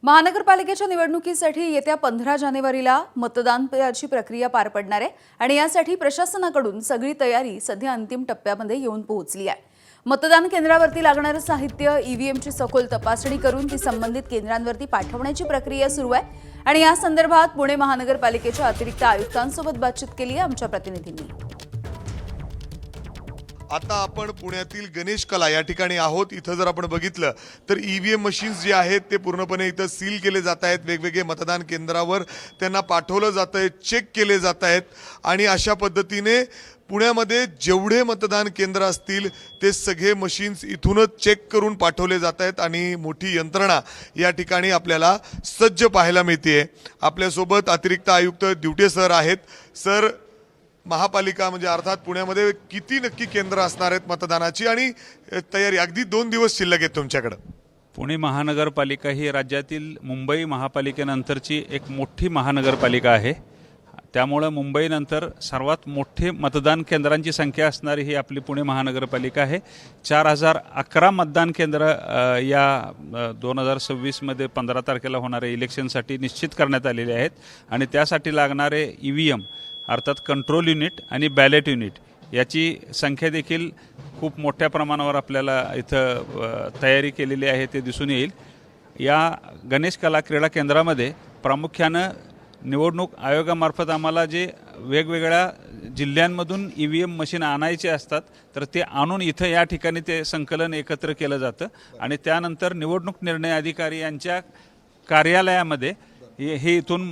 महानगरपालिकेच्या निवडणुकीसाठी येत्या 15 जानेवारीला मतदानाची प्रक्रिया पार पडणार आहे आणि यासाठी प्रशासनाकडून सगळी तयारी सध्या अंतिम टप्प्यामध्ये येऊन पोहोचली आहे। मतदान केंद्रावरती लागणारे साहित्य ईव्हीएमची सखोल तपासणी करून ती संबंधित केंद्रांवरती पाठवण्याची प्रक्रिया सुरू आहे आणि या संदर्भात पुणे महानगरपालिकेच्या अतिरिक्त आयुक्तांसोबत बातचीत केली आहे आमच्या प्रतिनिधींनी। आता आपण पुण्यातील गणेश कला या ठिकाणी आहोत। इथं जर आपण बघितलं तर ईव्हीएम मशीन्स जे आहेत ते पूर्णपणे इथं सील केले जात आहेत। वेगवेगळे मतदान केंद्रावर त्यांना पाठवलं जात आहे, चेक केले जात आहेत आणि अशा पद्धतीने पुण्यामध्ये जेवढे मतदान केंद्र असतील ते सगळे मशीन्स इथूनच चेक करून पाठवले जात आहेत आणि मोठी यंत्रणा या ठिकाणी आपल्याला सज्ज पाहायला मिळते। आपल्यासोबत अतिरिक्त आयुक्त दिवटे सर आहेत। सर, महापालिका म्हणजे अर्थात पुण्यामध्ये किती नक्की केंद्र असणार आहेत मतदानाची आणि तयारी अगदी 2 दिवस शिल्लक आहेत तुमच्याकडे? पुणे महानगरपालिका ही राज्यातील मुंबई महापालिकेनंतरची एक मोठी महानगरपालिका आहे। त्यामुळे मुंबईनंतर सर्वात मोठे मतदान केंद्रांची संख्या असणारी ही आपली पुणे महानगरपालिका आहे। 4011 मतदान केंद्र या 2026 मध्ये 15 तारखेला होणाऱ्या इलेक्शनसाठी निश्चित करण्यात आलेले आहेत आणि त्यासाठी लागणारे ईव्हीएम अर्थात कंट्रोल युनिट आणि बॅलेट युनिट याची संख्या देखील खूप मोठ्या प्रमाणावर आपल्याला इथं तयारी केलेली आहे ते दिसून येईल। या गणेश कला क्रीडा केंद्रामध्ये प्रामुख्यानं निवडणूक आयोगामार्फत आम्हाला जे वेगवेगळ्या जिल्ह्यांमधून ईव्हीएम मशीन आणायचे असतात तर ते आणून इथं या ठिकाणी ते संकलन एकत्र केलं जातं आणि त्यानंतर निवडणूक निर्णय अधिकारी यांच्या कार्यालयामध्ये हे इथून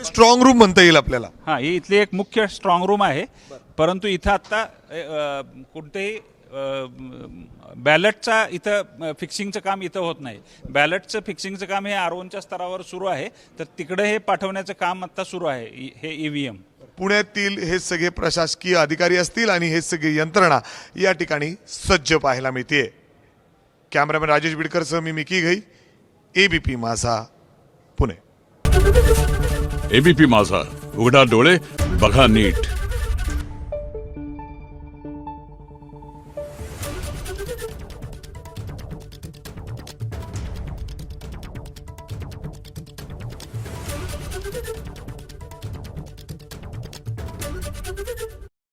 स्ट्रॉंग रूम म्हणता येईल आपल्याला। हां, ही इथली एक मुख्य स्ट्रॉंग रूम आहे। परंतु इथं आत्ता कोणतेही बॅलेटचा इथं फिक्सिंगचं काम इथं होत नाही। बॅलेटचं फिक्सिंगचं काम हे आरओनच्या स्तरावर सुरू आहे, तर तिकडे हे पाठवण्याचं काम आत्ता सुरू आहे हे ईव्हीएम। पुण्यातील हे सगळे प्रशासकीय अधिकारी असतील आणि हे सगळे यंत्रणा या ठिकाणी सज्ज पाहायला मिळते। कॅमेरामॅन राजेश बिडकरसह मी मिकी घई, एबीपी माझा, पुणे। एबीपी माझा, उघडा डोळे बघा नीट।